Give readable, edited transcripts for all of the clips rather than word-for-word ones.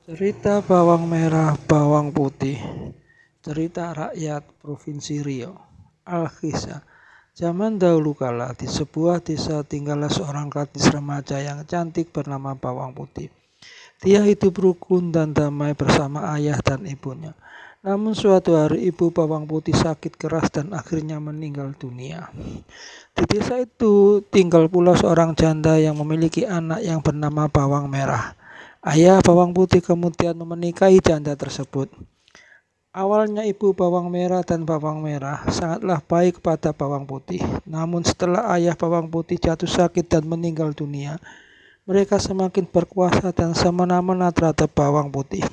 Cerita bawang merah, bawang putih. Cerita rakyat Provinsi Riau. Al-Kisah. Zaman dahulu kala di sebuah desa tinggallah seorang gadis remaja yang cantik bernama Bawang Putih. Dia hidup rukun dan damai bersama ayah dan ibunya. Namun suatu hari ibu Bawang Putih sakit keras dan akhirnya meninggal dunia. Di desa itu tinggal pula seorang janda yang memiliki anak yang bernama Bawang Merah. Ayah Bawang Putih kemudian menikahi janda tersebut. Awalnya ibu Bawang Merah dan Bawang Merah sangatlah baik kepada Bawang Putih. Namun setelah ayah Bawang Putih jatuh sakit dan meninggal dunia, mereka semakin berkuasa dan semena-mena terhadap Bawang Putih.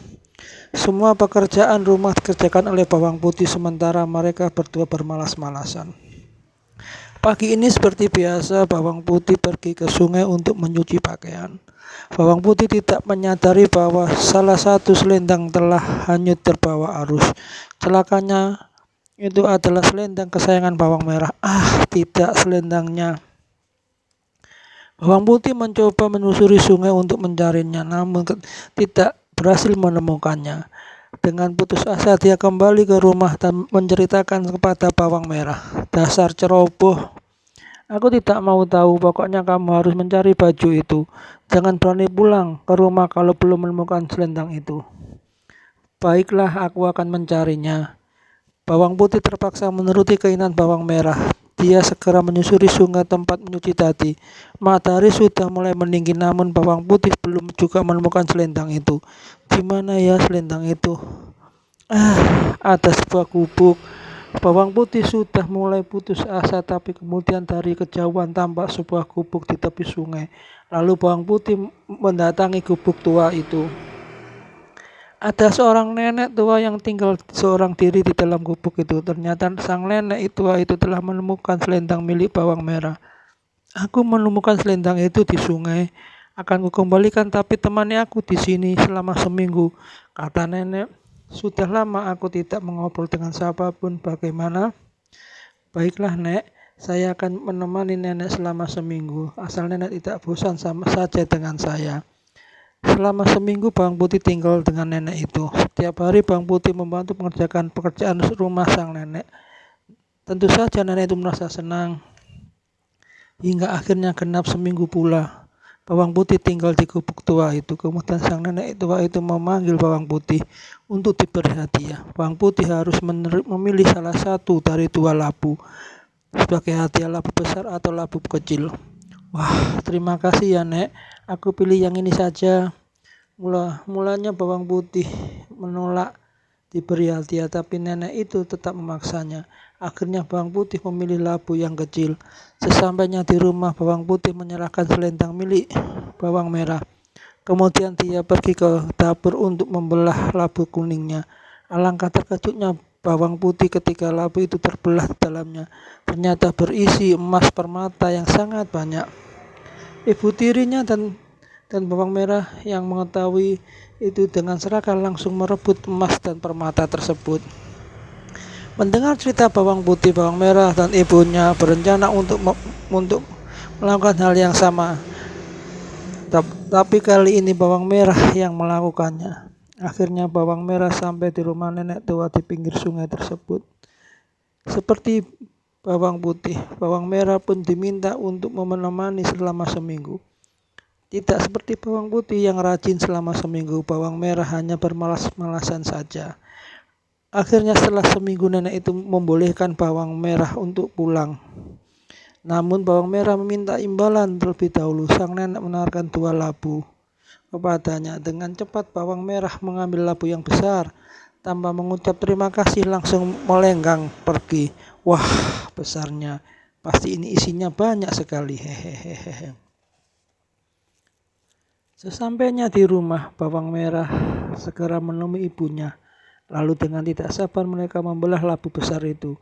Semua pekerjaan rumah dikerjakan oleh Bawang Putih sementara mereka berdua bermalas-malasan. Pagi ini seperti biasa Bawang Putih pergi ke sungai untuk menyuci pakaian. Bawang Putih tidak menyadari bahwa salah satu selendang telah hanyut terbawa arus. Celakanya itu adalah selendang kesayangan Bawang Merah. Tidak selendangnya. Bawang Putih mencoba menelusuri sungai untuk mencarinya, namun tidak berhasil menemukannya. Dengan putus asa dia kembali ke rumah dan menceritakan kepada Bawang Merah. Dasar ceroboh, aku tidak mau tahu, pokoknya kamu harus mencari baju itu. Jangan berani pulang ke rumah kalau belum menemukan selendang itu. Baiklah, aku akan mencarinya. Bawang Putih terpaksa menuruti keinginan Bawang Merah. Dia segera menyusuri sungai tempat menyuci tadi. Matahari sudah mulai meninggi, namun Bawang Putih belum juga menemukan selendang itu. Di mana ya selendang itu? Ada sebuah gubuk. Bawang Putih sudah mulai putus asa, tapi kemudian dari kejauhan tampak sebuah gubuk di tepi sungai. Lalu Bawang Putih mendatangi gubuk tua itu. Ada seorang nenek tua yang tinggal seorang diri di dalam gubuk itu. Ternyata sang nenek tua itu telah menemukan selendang milik Bawang Merah. Aku menemukan selendang itu di sungai. Akan kukembalikan, tapi temani aku di sini selama seminggu, kata nenek. Sudah lama aku tidak mengobrol dengan siapapun. Bagaimana? Baiklah, Nek. Saya akan menemani nenek selama seminggu. Asal nenek tidak bosan sama saja dengan saya. Selama seminggu Bawang Putih tinggal dengan nenek itu. Setiap hari Bawang Putih membantu mengerjakan pekerjaan rumah sang nenek. Tentu saja nenek itu merasa senang. Hingga akhirnya genap seminggu pula Bawang Putih tinggal di gubuk tua itu. Kemudian sang nenek tua itu memanggil Bawang Putih untuk diberi hadiah. Bawang Putih harus memilih salah satu dari dua labu sebagai hadiah, labu besar atau labu kecil. Wah, terima kasih ya, Nek. Aku pilih yang ini saja. Mulanya Bawang Putih menolak diberi hadiah, tapi nenek itu tetap memaksanya. Akhirnya Bawang Putih memilih labu yang kecil. Sesampainya di rumah, Bawang Putih menyerahkan selendang milik Bawang Merah. Kemudian dia pergi ke dapur untuk membelah labu kuningnya. Alangkah terkejutnya Bawang Putih ketika labu itu terbelah di dalamnya. Ternyata berisi emas permata yang sangat banyak. Ibu tirinya dan Bawang Merah yang mengetahui itu dengan serakah langsung merebut emas dan permata tersebut. Mendengar cerita Bawang Putih, Bawang Merah dan ibunya berencana untuk melakukan hal yang sama. Tapi kali ini Bawang Merah yang melakukannya. Akhirnya Bawang Merah sampai di rumah nenek tua di pinggir sungai tersebut. Seperti Bawang Putih, Bawang Merah pun diminta untuk menemani selama seminggu. Tidak seperti Bawang Putih yang rajin selama seminggu, Bawang Merah hanya bermalas-malasan saja. Akhirnya setelah seminggu nenek itu membolehkan Bawang Merah untuk pulang. Namun Bawang Merah meminta imbalan terlebih dahulu. Sang nenek menawarkan dua labu kepadanya. Dengan cepat Bawang Merah mengambil labu yang besar. Tanpa mengucap terima kasih langsung melenggang pergi. Wah, besarnya. Pasti ini isinya banyak sekali. Hehehe. Sesampainya di rumah, Bawang Merah segera menemui ibunya. Lalu dengan tidak sabar mereka membelah labu besar itu.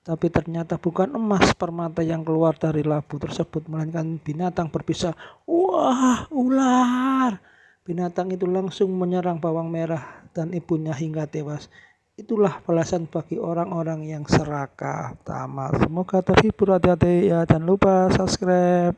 Tapi ternyata bukan emas permata yang keluar dari labu tersebut, melainkan binatang berbisa. Wah, ular! Binatang itu langsung menyerang Bawang Merah dan ibunya hingga tewas. Itulah balasan bagi orang-orang yang serakah. Tamat. Semoga terhibur, hati-hati ya. Jangan lupa subscribe.